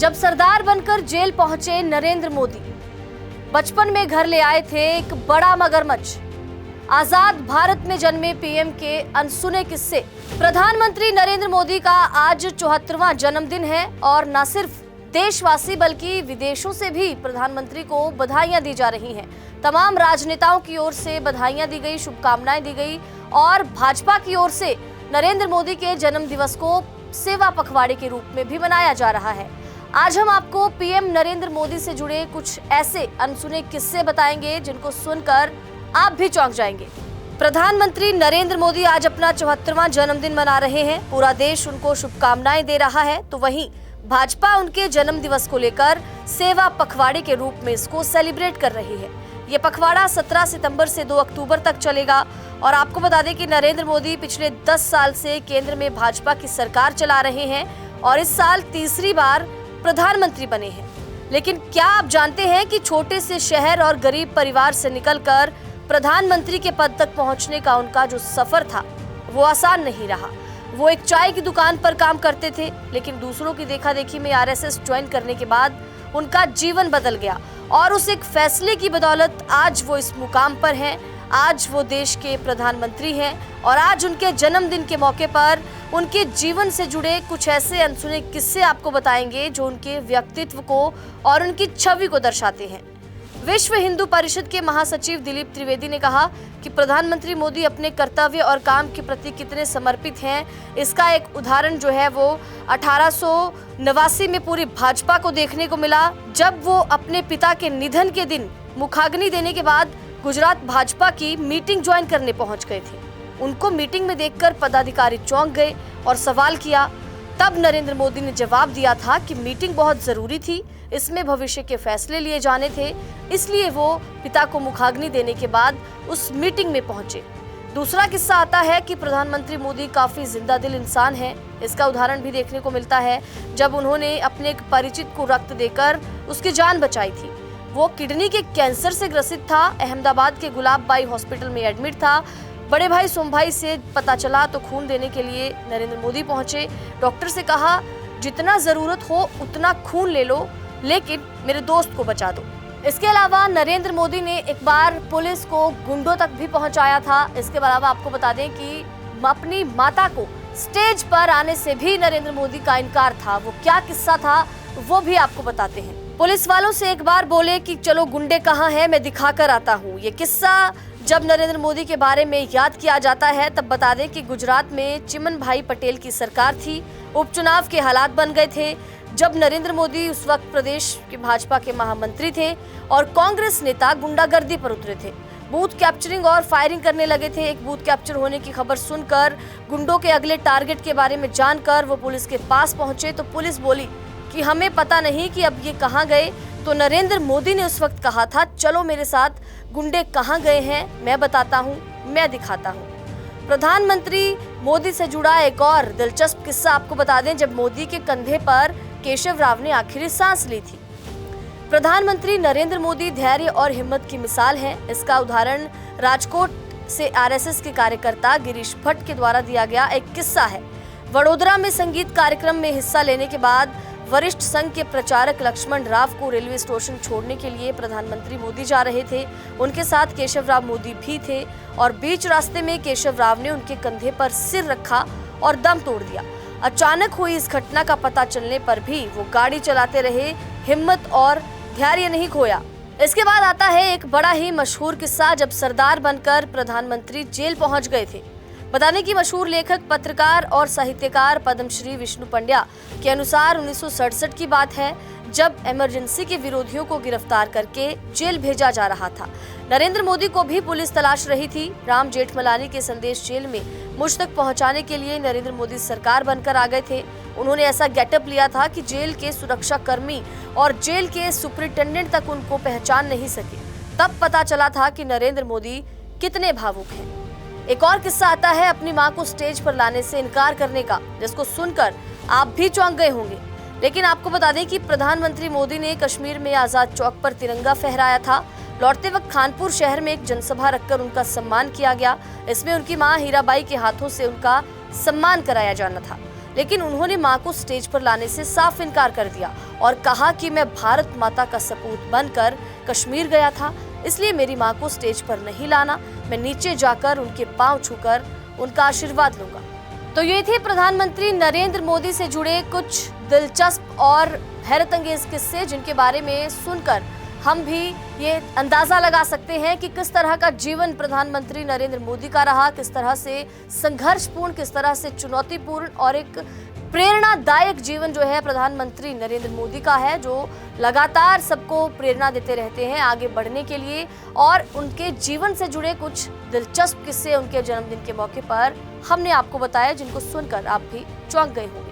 जब सरदार बनकर जेल पहुंचे नरेंद्र मोदी, बचपन में घर ले आए थे एक बड़ा मगरमच्छ। आजाद भारत में जन्मे पीएम के अनसुने किस्से। प्रधानमंत्री नरेंद्र मोदी का आज 74वां जन्मदिन है और न सिर्फ देशवासी बल्कि विदेशों से भी प्रधानमंत्री को बधाइयां दी जा रही हैं। तमाम राजनेताओं की ओर से बधाइयां दी गई, शुभकामनाएं दी गई और भाजपा की ओर से नरेंद्र मोदी के जन्म दिवस को सेवा पखवाड़े के रूप में भी मनाया जा रहा है। आज हम आपको पीएम नरेंद्र मोदी से जुड़े कुछ ऐसे अनसुने किस्से बताएंगे जिनको सुनकर आप भी चौंक जाएंगे। प्रधानमंत्री नरेंद्र मोदी आज अपना 74वां जन्मदिन मना रहे हैं। पूरा देश उनको शुभकामनाएं दे रहा है, तो वहीं भाजपा उनके जन्म दिवस को लेकर सेवा पखवाड़े के रूप में इसको सेलिब्रेट कर रही है। ये पखवाड़ा 17 सितंबर से 2 अक्टूबर तक चलेगा और आपको बता दें कि नरेंद्र मोदी पिछले 10 साल से केंद्र में भाजपा की सरकार चला रहे हैं और इस साल तीसरी बार प्रधानमंत्री बने हैं। लेकिन क्या आप जानते हैं कि छोटे से शहर और गरीब परिवार से निकलकर प्रधानमंत्री के पद तक पहुंचने का उनका जो सफर था वो आसान नहीं रहा। वो एक चाय की दुकान पर काम करते थे, लेकिन दूसरों की देखा-देखी में आरएसएस ज्वाइन करने के बाद उनका जीवन बदल गया और उस एक फैसले की बदौलत आज वो इस मुकाम पर हैं। आज वो देश के प्रधानमंत्री हैं और आज उनके जन्मदिन के मौके पर उनके जीवन से जुड़े कुछ ऐसे अनसुने किस्से आपको बताएंगे जो उनके व्यक्तित्व को और उनकी छवि को दर्शाते हैं। विश्व हिंदू परिषद के महासचिव दिलीप त्रिवेदी ने कहा कि प्रधानमंत्री मोदी अपने कर्तव्य और काम के प्रति कितने समर्पित हैं, इसका एक उदाहरण जो है वो 1889 में पूरी भाजपा को देखने को मिला, जब वो अपने पिता के निधन के दिन मुखाग्नि देने के बाद गुजरात भाजपा की मीटिंग ज्वाइन करने पहुंच गए थे। उनको मीटिंग में देखकर पदाधिकारी चौंक गए और सवाल किया। तब नरेंद्र मोदी ने जवाब दिया था कि मीटिंग बहुत जरूरी थी, इसमें भविष्य के फैसले लिए जाने थे, इसलिए वो पिता को मुखाग्नि देने के बाद उस मीटिंग में पहुंचे। दूसरा किस्सा आता है कि प्रधानमंत्री मोदी काफी जिंदा दिल इंसान हैं। इसका उदाहरण भी देखने को मिलता है जब उन्होंने अपने एक परिचित को रक्त देकर उसकी जान बचाई थी। वो किडनी के कैंसर से ग्रसित था, अहमदाबाद के गुलाबबाई हॉस्पिटल में एडमिट था। बड़े भाई सोम भाई से पता चला तो खून देने के लिए नरेंद्र मोदी पहुंचे। डॉक्टर से कहा जितना जरूरत हो उतना खून ले लो, लेकिन मेरे दोस्त को बचा दो। इसके अलावा नरेंद्र मोदी ने एक बार पुलिस को गुंडों तक भी पहुंचाया था। इसके अलावा आपको बता दें कि अपनी माता को स्टेज पर आने से भी नरेंद्र मोदी का इनकार था। वो क्या किस्सा था वो भी आपको बताते हैं। पुलिस वालों से एक बार बोले कि चलो गुंडे कहाँ हैं, मैं दिखा कर आता हूँ। ये किस्सा जब नरेंद्र मोदी के बारे में याद किया जाता है तब बता दें कि गुजरात में चिमन भाई पटेल की सरकार थी। उपचुनाव के हालात बन गए थे जब नरेंद्र मोदी उस वक्त प्रदेश के भाजपा के महामंत्री थे और कांग्रेस नेता गुंडागर्दी पर उतरे थे। बूथ कैप्चरिंग और फायरिंग करने लगे थे। एक बूथ कैप्चर होने की खबर सुनकर गुंडों के अगले टारगेट के बारे में जानकर वो पुलिस के पास पहुंचे तो पुलिस बोली कि हमें पता नहीं कि अब ये कहाँ गए। तो नरेंद्र मोदी ने उस वक्त कहा था चलो मेरे साथ, गुंडे कहाँ गए हैं मैं बताता हूँ, मैं दिखाता हूँ। प्रधानमंत्री मोदी से जुड़ा एक और दिलचस्प किस्सा आपको बता दें। जब मोदी के कंधे पर केशव राव ने आखिरी सांस ली थी। प्रधानमंत्री नरेंद्र मोदी धैर्य और हिम्मत की मिसाल हैं। इसका उदाहरण राजकोट से आरएसएस के कार्यकर्ता गिरीश भट्ट के द्वारा दिया गया एक किस्सा है। वडोदरा में संगीत कार्यक्रम में हिस्सा लेने के बाद वरिष्ठ संघ के प्रचारक लक्ष्मण राव को रेलवे स्टेशन छोड़ने के लिए प्रधानमंत्री मोदी जा रहे थे। उनके साथ केशव राव मोदी भी थे और बीच रास्ते में केशव राव ने उनके कंधे पर सिर रखा और दम तोड़ दिया। अचानक हुई इस घटना का पता चलने पर भी वो गाड़ी चलाते रहे, हिम्मत और धैर्य नहीं खोया। इसके बाद आता है एक बड़ा ही मशहूर किस्सा जब सरदार बनकर प्रधानमंत्री जेल पहुंच गए थे। बताने की मशहूर लेखक, पत्रकार और साहित्यकार पद्मश्री विष्णु पंड्या के अनुसार 1967 की बात है जब इमरजेंसी के विरोधियों को गिरफ्तार करके जेल भेजा जा रहा था। नरेंद्र मोदी को भी पुलिस तलाश रही थी। राम जेठमलानी के संदेश जेल में मुझ तक पहुंचाने के लिए नरेंद्र मोदी सरकार बनकर आ गए थे। उन्होंने ऐसा गेटअप लिया था कि जेल के सुरक्षा कर्मी और जेल के सुपरिटेंडेंट तक उनको पहचान नहीं सके। तब पता चला था कि नरेंद्र मोदी कितने भावुक हैं। एक और किस्सा आता है अपनी मां को स्टेज पर लाने से इनकार करने का, जिसको सुनकर आप भी चौंक गए होंगे। लेकिन आपको बता दें कि प्रधानमंत्री मोदी ने कश्मीर में आजाद चौक पर तिरंगा फहराया था। लौटते वक्त खानपुर शहर में एक जनसभा रखकर उनका सम्मान किया गया। इसमें उनकी मां हीराबाई के हाथों से उनका सम्मान कराया जाना था, लेकिन उन्होंने मां को स्टेज पर लाने से साफ इनकार कर दिया और कहा कि मैं भारत माता का सपूत बनकर कश्मीर गया था, इसलिए मेरी मां को स्टेज पर नहीं लाना, मैं नीचे जाकर उनके पांव छूकर उनका आशीर्वाद लूंगा। तो ये थे प्रधानमंत्री नरेंद्र मोदी से जुड़े कुछ दिलचस्प और हैरतअंगेज किस्से, जिनके बारे में सुनकर हम भी ये अंदाजा लगा सकते हैं कि किस तरह का जीवन प्रधानमंत्री नरेंद्र मोदी का रहा, किस तरह से संघर्षपूर्ण, किस तरह से चुनौतीपूर्ण और एक प्रेरणादायक जीवन जो है प्रधानमंत्री नरेंद्र मोदी का है, जो लगातार सबको प्रेरणा देते रहते हैं आगे बढ़ने के लिए। और उनके जीवन से जुड़े कुछ दिलचस्प किस्से उनके जन्मदिन के मौके पर हमने आपको बताया, जिनको सुनकर आप भी चौंक गए होंगे।